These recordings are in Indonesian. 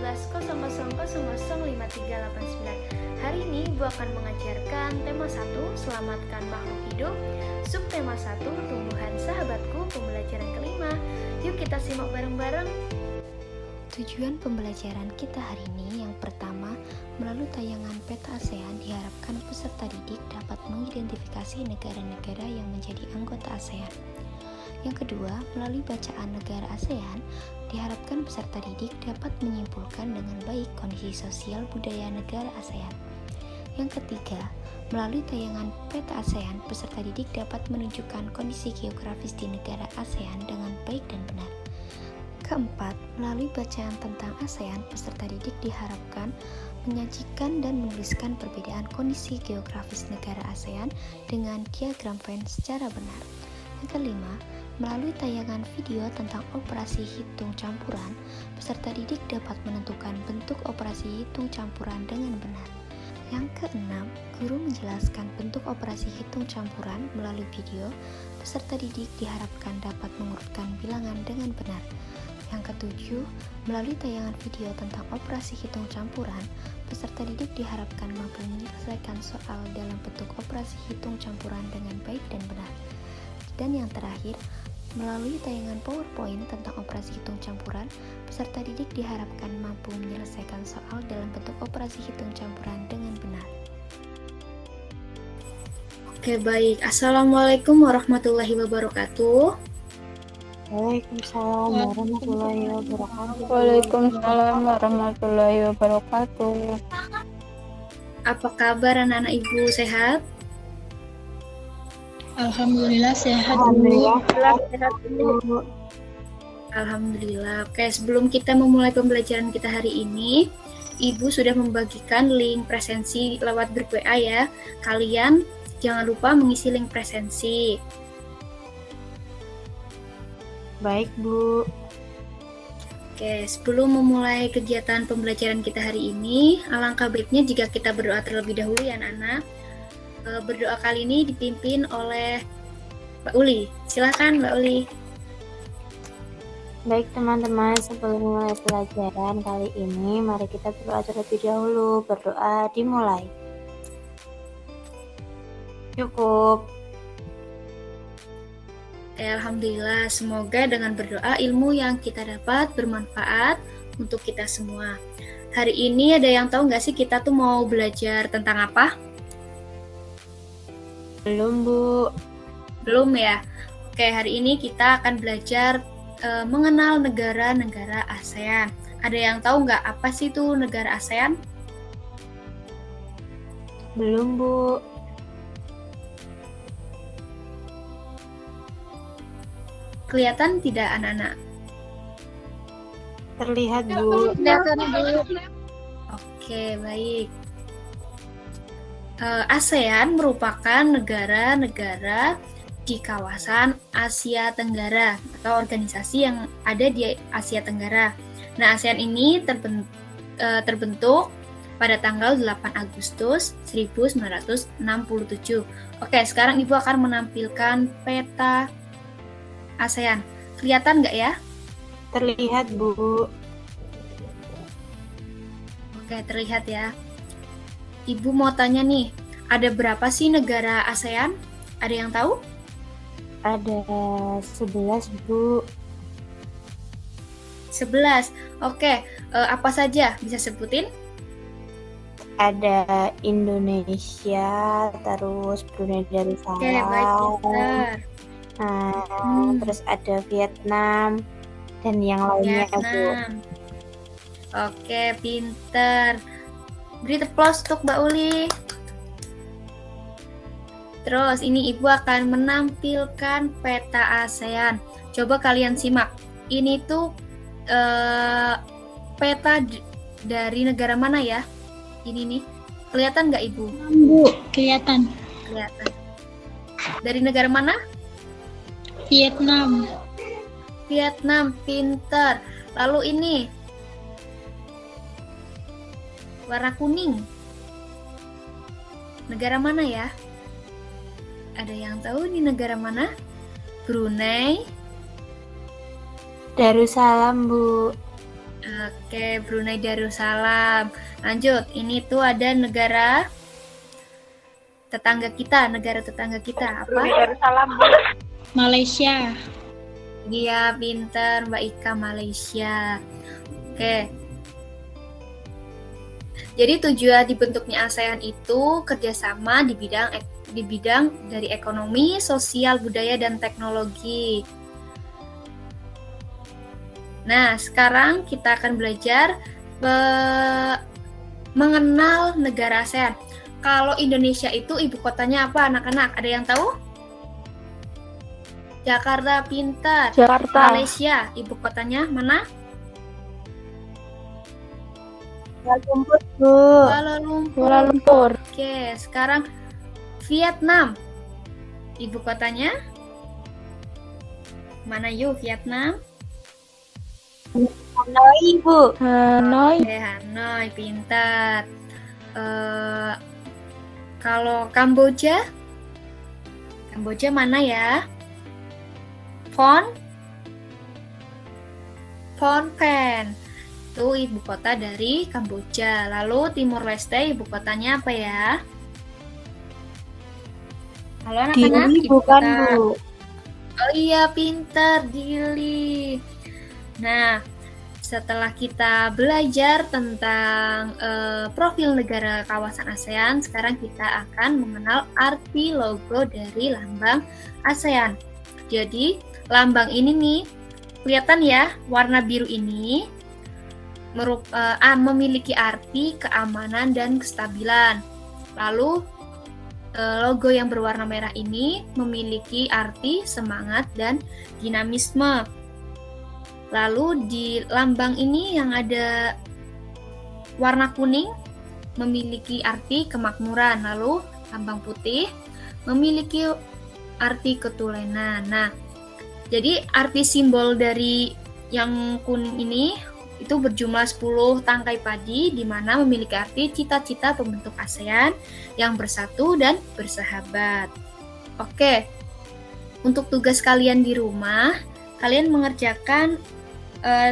Hari ini Ibu akan mengajarkan tema 1, Selamatkan Makhluk Hidup. Subtema 1, Tumbuhan Sahabatku, pembelajaran kelima. Yuk kita simak bareng-bareng. Tujuan pembelajaran kita hari ini yang pertama, melalui tayangan peta ASEAN diharapkan peserta didik dapat mengidentifikasi negara-negara yang menjadi anggota ASEAN. Yang kedua, melalui bacaan negara ASEAN, diharapkan peserta didik dapat menyimpulkan dengan baik kondisi sosial budaya negara ASEAN. Yang ketiga, melalui tayangan peta ASEAN, peserta didik dapat menunjukkan kondisi geografis di negara ASEAN dengan baik dan benar. Keempat, melalui bacaan tentang ASEAN, peserta didik diharapkan menyajikan dan menuliskan perbedaan kondisi geografis negara ASEAN dengan diagram Venn secara benar. Yang kelima, melalui tayangan video tentang operasi hitung campuran, peserta didik dapat menentukan bentuk operasi hitung campuran dengan benar. Yang keenam, guru menjelaskan bentuk operasi hitung campuran melalui video, peserta didik diharapkan dapat mengurutkan bilangan dengan benar. Yang ketujuh, melalui tayangan video tentang operasi hitung campuran, peserta didik diharapkan mampu menyelesaikan soal dalam bentuk operasi hitung campuran dengan baik dan benar. Dan yang terakhir, melalui tayangan PowerPoint tentang operasi hitung campuran, peserta didik diharapkan mampu menyelesaikan soal dalam bentuk operasi hitung campuran dengan benar. Oke, baik. Assalamualaikum warahmatullahi wabarakatuh. Waalaikumsalam warahmatullahi wabarakatuh. Waalaikumsalam warahmatullahi wabarakatuh. Apa kabar anak-anak Ibu, sehat? Alhamdulillah sehat Alhamdulillah. Bu. Alhamdulillah. Oke, sebelum kita memulai pembelajaran kita hari ini, Ibu sudah membagikan link presensi lewat grup WA ya. Kalian jangan lupa mengisi link presensi. Baik, Bu. Oke, sebelum memulai kegiatan pembelajaran kita hari ini, alangkah baiknya jika kita berdoa terlebih dahulu ya anak-anak. Berdoa kali ini dipimpin oleh Mbak Uli. Silakan Mbak Uli. Baik teman-teman, sebelum mulai pelajaran kali ini, mari kita berdoa terlebih dahulu. Berdoa dimulai. Cukup. Alhamdulillah, semoga dengan berdoa ilmu yang kita dapat bermanfaat untuk kita semua. Hari ini ada yang tahu nggak sih kita tuh mau belajar tentang apa? Belum, Bu. Belum ya? Oke, hari ini kita akan belajar mengenal negara-negara ASEAN. Ada yang tahu nggak apa sih itu negara ASEAN? Belum, Bu. Kelihatan tidak anak-anak? Terlihat, Bu. Oke, baik. ASEAN merupakan negara-negara di kawasan Asia Tenggara atau organisasi yang ada di Asia Tenggara. Nah, ASEAN ini terbentuk pada tanggal 8 Agustus 1967. Oke, sekarang Ibu akan menampilkan peta ASEAN. Kelihatan nggak ya? Terlihat, Bu. Oke, terlihat ya. Ibu mau tanya nih, ada berapa sih negara ASEAN? Ada yang tahu? Ada 11, Bu. 11. Oke, apa saja? Bisa sebutin? Ada Indonesia, terus Brunei Darussalam. Oke, baik, pintar. Terus ada Vietnam dan yang lainnya, Bu. Vietnam. Oke, pintar. Beri teplos untuk Mbak Uli. Terus ini Ibu akan menampilkan peta ASEAN. Coba kalian simak. Ini tuh peta dari negara mana ya? Ini nih. Kelihatan nggak Ibu? Bu, kelihatan. Kelihatan. Dari negara mana? Vietnam. Vietnam, pintar. Lalu ini warna kuning. Negara mana ya? Ada yang tahu ini negara mana? Brunei Darussalam, Bu. Oke, Brunei Darussalam. Lanjut, ini tuh ada negara tetangga kita, apa? Malaysia. Dia pinter, Mbak Ika, Malaysia. Oke. Jadi tujuan dibentuknya ASEAN itu kerjasama di bidang dari ekonomi, sosial, budaya, dan teknologi. Nah, sekarang kita akan belajar mengenal negara ASEAN. Kalau Indonesia itu ibu kotanya apa, anak-anak? Ada yang tahu? Jakarta, pintar. Jakarta. Malaysia, ibu kotanya mana? Kuala Lumpur, Bu. Kuala Lumpur. Kuala Lumpur. Oke, sekarang Vietnam. Ibu kotanya? Mana yuk Vietnam? Hanoi, Bu. Hanoi. Oke, Hanoi, pintar. Kalau Kamboja? Kamboja mana ya? Phnom Penh. Itu ibu kota dari Kamboja. Lalu Timor Leste ibu kotanya apa ya? Halo anak-anak, Dili ibu bukan, kota. Bu. Oh iya, pintar, Dili. Nah, setelah kita belajar tentang profil negara kawasan ASEAN, sekarang kita akan mengenal arti logo dari lambang ASEAN. Jadi, lambang ini nih, kelihatan ya, warna biru ini memiliki arti keamanan dan kestabilan. Lalu, logo yang berwarna merah ini memiliki arti semangat dan dinamisme. Lalu di lambang ini yang ada warna kuning memiliki arti kemakmuran. Lalu lambang putih memiliki arti ketulenan. Nah, jadi arti simbol dari yang kuning ini itu berjumlah 10 tangkai padi di mana memiliki arti cita-cita pembentuk ASEAN yang bersatu dan bersahabat. Oke. Untuk tugas kalian di rumah, kalian mengerjakan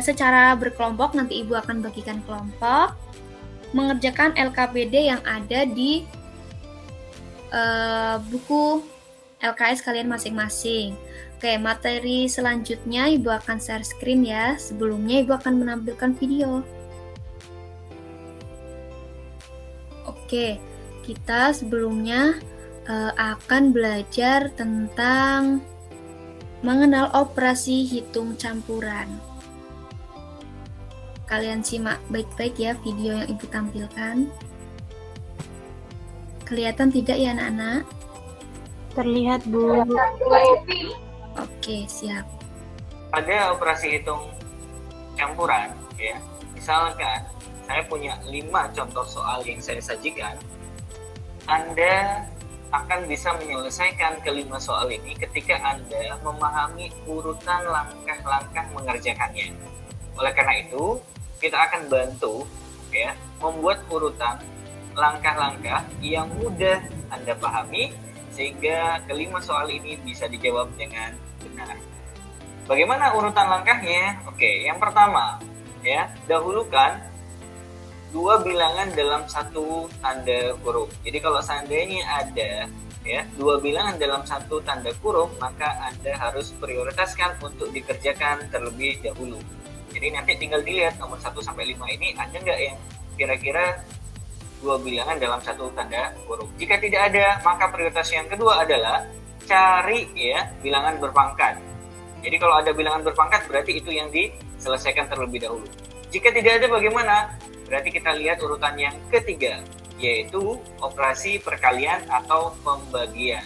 secara berkelompok, nanti Ibu akan bagikan kelompok, mengerjakan LKPD yang ada di buku LKS kalian masing-masing. Oke, materi selanjutnya Ibu akan share screen ya. Sebelumnya Ibu akan menampilkan video. Oke, kita sebelumnya akan belajar tentang mengenal operasi hitung campuran. Kalian simak baik-baik ya video yang Ibu tampilkan. Kelihatan tidak ya anak-anak? Terlihat, Bu. Oke, siap. Pada operasi hitung campuran, ya, misalkan saya punya 5 contoh soal yang saya sajikan, Anda akan bisa menyelesaikan kelima soal ini ketika Anda memahami urutan langkah-langkah mengerjakannya. Oleh karena itu, kita akan bantu ya membuat urutan langkah-langkah yang mudah Anda pahami sehingga kelima soal ini bisa dijawab dengan benar. Bagaimana urutan langkahnya? Oke, yang pertama ya, dahulukan 2 bilangan dalam 1 tanda kurung. Jadi kalau seandainya ada ya 2 bilangan dalam 1 tanda kurung, maka Anda harus prioritaskan untuk dikerjakan terlebih dahulu. Jadi nanti tinggal dilihat nomor 1 sampai 5 ini ada nggak yang kira-kira 2 bilangan dalam 1 tanda kurung. Jika tidak ada, maka prioritas yang kedua adalah cari ya bilangan berpangkat. Jadi kalau ada bilangan berpangkat berarti itu yang diselesaikan terlebih dahulu. Jika tidak ada bagaimana? Berarti kita lihat urutan yang ketiga, yaitu operasi perkalian atau pembagian.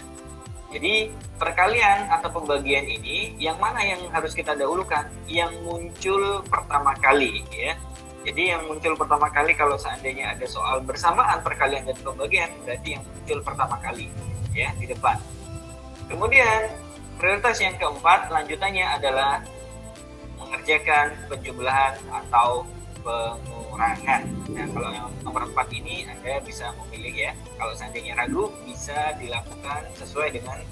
Jadi perkalian atau pembagian ini yang mana yang harus kita dahulukan? Yang muncul pertama kali ya. Jadi yang muncul pertama kali kalau seandainya ada soal bersamaan perkalian dan pembagian, berarti yang muncul pertama kali ya di depan. Kemudian prioritas yang keempat lanjutannya adalah mengerjakan penjumlahan atau pengurangan. Nah, kalau yang nomor 4 ini Anda bisa memilih ya. Kalau seandainya ragu, bisa dilakukan sesuai dengan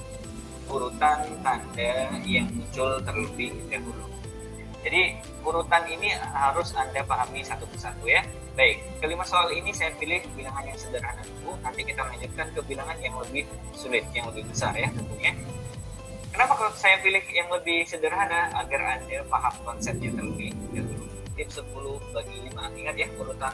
urutan tanda yang muncul terlebih dahulu. Jadi urutan ini harus Anda pahami satu persatu ya. Baik, kelima soal ini saya pilih bilangan yang sederhana dulu. Nanti kita lanjutkan ke bilangan yang lebih sulit, yang lebih besar ya tentunya. Kenapa kalau saya pilih yang lebih sederhana? Agar Anda paham konsepnya terlebih dahulu. Tips 10 bagi 5. Ingat ya urutan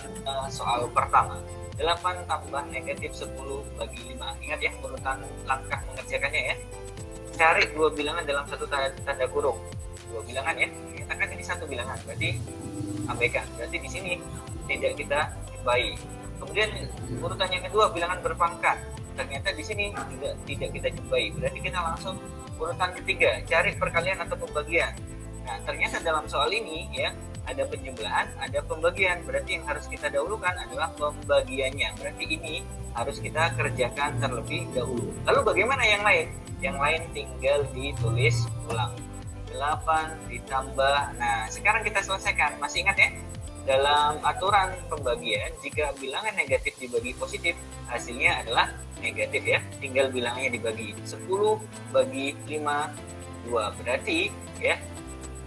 soal pertama. 8 tambah negatif 10 bagi 5. Ingat ya urutan langkah mengerjakannya ya. Cari dua bilangan dalam satu tanda kurung. Dua bilangan ya. Katakan ini satu bilangan, berarti abaikan. Berarti di sini tidak kita jumpai. Kemudian urutan yang kedua bilangan berpangkat. Ternyata di sini juga tidak kita jumpai. Berarti kita langsung urutan ketiga, cari perkalian atau pembagian. Nah, ternyata dalam soal ini ya ada penjumlahan, ada pembagian. Berarti yang harus kita dahulukan adalah pembagiannya. Berarti ini harus kita kerjakan terlebih dahulu. Lalu bagaimana yang lain? Yang lain tinggal ditulis ulang. 8 ditambah. Nah, sekarang kita selesaikan. Masih ingat ya? Dalam aturan pembagian, jika bilangan negatif dibagi positif, hasilnya adalah negatif ya. Tinggal bilangannya dibagi. 10 bagi 5, 2. Berarti ya,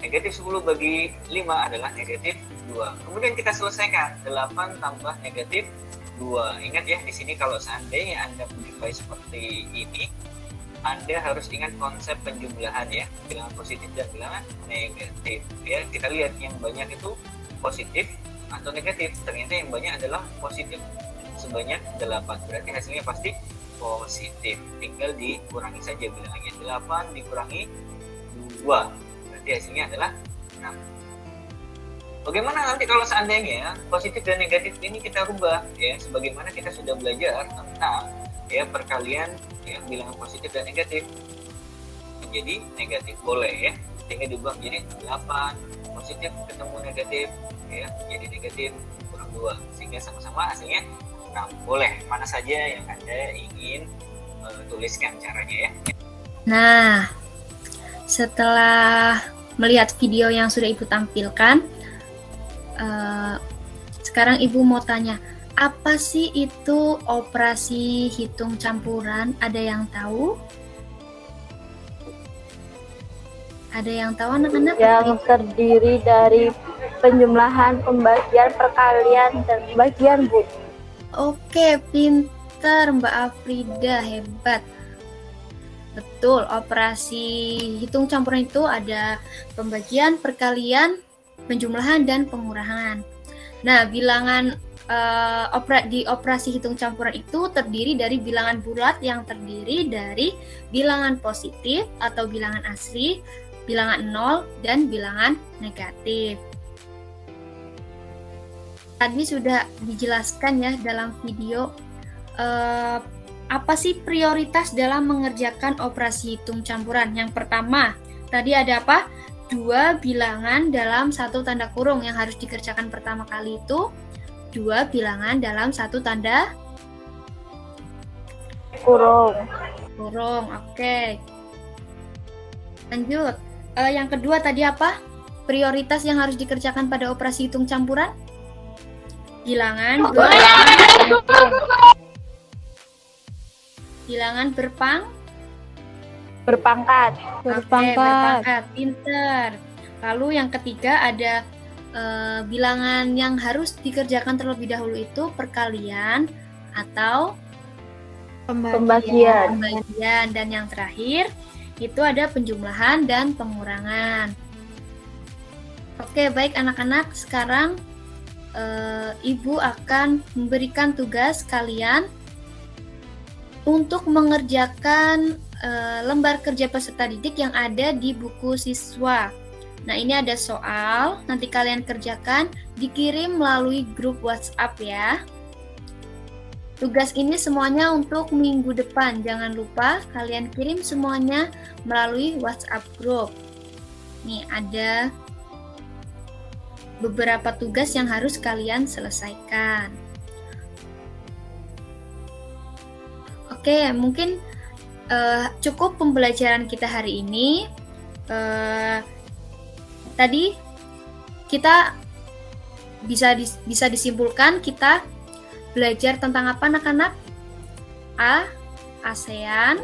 negatif 10 bagi 5 adalah negatif 2. Kemudian kita selesaikan. 8 tambah negatif 2. Ingat ya, di sini kalau seandainya Anda menjumpai seperti ini, Anda harus ingat konsep penjumlahan ya, bilangan positif dan bilangan negatif ya. Kita lihat yang banyak itu positif atau negatif. Ternyata yang banyak adalah positif sebanyak 8. Berarti hasilnya pasti positif. Tinggal dikurangi saja bilangannya. 8 dikurangi 2. Berarti hasilnya adalah 6. Bagaimana nanti kalau seandainya positif dan negatif ini kita rubah ya, sebagaimana kita sudah belajar tentang ya perkalian ya bilangan positif dan negatif menjadi negatif boleh ya, tinggal diubah menjadi 8 positif ketemu negatif ya jadi negatif kurang 2 sehingga sama-sama hasilnya 6. Boleh mana saja yang Anda ingin tuliskan caranya ya. Nah, setelah melihat video yang sudah Ibu tampilkan, sekarang Ibu mau tanya, apa sih itu operasi hitung campuran? Ada yang tahu? Ada yang tahu anak-anak? Yang terdiri dari penjumlahan, pembagian, perkalian, dan pembagian, Bu. Oke, pintar Mbak Afrida, hebat. Betul, operasi hitung campuran itu ada pembagian, perkalian, penjumlahan, dan pengurangan. Nah, bilangan di operasi hitung campuran itu terdiri dari bilangan bulat yang terdiri dari bilangan positif atau bilangan asli, bilangan 0, dan bilangan negatif. Tadi sudah dijelaskan ya dalam video apa sih prioritas dalam mengerjakan operasi hitung campuran. Yang pertama, tadi ada apa? 2 bilangan dalam satu tanda kurung yang harus dikerjakan pertama kali itu 2 bilangan dalam satu tanda Kurung. Oke. Lanjut. Yang kedua tadi apa? Prioritas yang harus dikerjakan pada operasi hitung campuran? Bilangan Berpangkat. berpangkat. Pinter. Lalu yang ketiga ada bilangan yang harus dikerjakan terlebih dahulu itu perkalian atau Pembagian. dan yang terakhir itu ada penjumlahan dan pengurangan. Oke, baik anak-anak, sekarang Ibu akan memberikan tugas kalian untuk mengerjakan lembar kerja peserta didik yang ada di buku siswa. Nah, ini ada soal, nanti kalian kerjakan, dikirim melalui grup WhatsApp ya. Tugas ini semuanya untuk minggu depan, jangan lupa kalian kirim semuanya melalui WhatsApp grup. Nih ada beberapa tugas yang harus kalian selesaikan. Oke, mungkin cukup pembelajaran kita hari ini. Tadi kita bisa disimpulkan kita belajar tentang apa anak-anak? ASEAN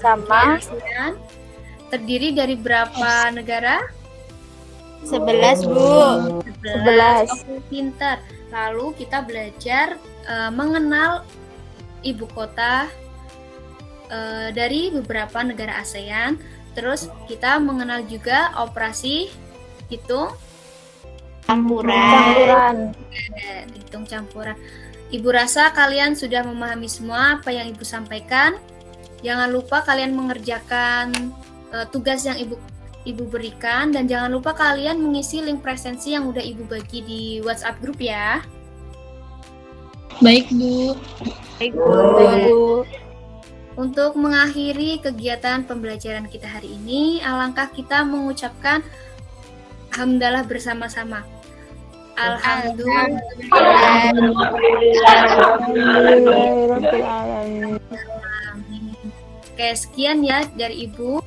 Sama ASEAN terdiri dari berapa negara? 11 Bu. 11. Oke, pintar. Lalu kita belajar mengenal ibu kota dari beberapa negara ASEAN. Terus kita mengenal juga operasi hitung Campuran. hitung campuran. Ibu rasa kalian sudah memahami semua apa yang Ibu sampaikan. Jangan lupa kalian mengerjakan tugas yang Ibu berikan, dan jangan lupa kalian mengisi link presensi yang udah Ibu bagi di WhatsApp grup ya. Baik, Bu. Untuk mengakhiri kegiatan pembelajaran kita hari ini, alangkah kita mengucapkan hamdalah bersama-sama. Alhamdulillahirrahmanirrahim. Oke, sekian ya dari Ibu.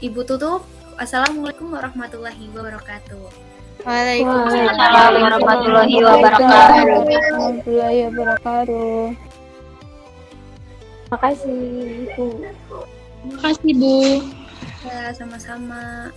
Ibu tutup. Assalamualaikum warahmatullahi wabarakatuh. Waalaikumsalam warahmatullahi wabarakatuh. Warahmatullahi wabarakatuh. Makasih, Bu. Terima kasih, Bu. Ya, sama-sama.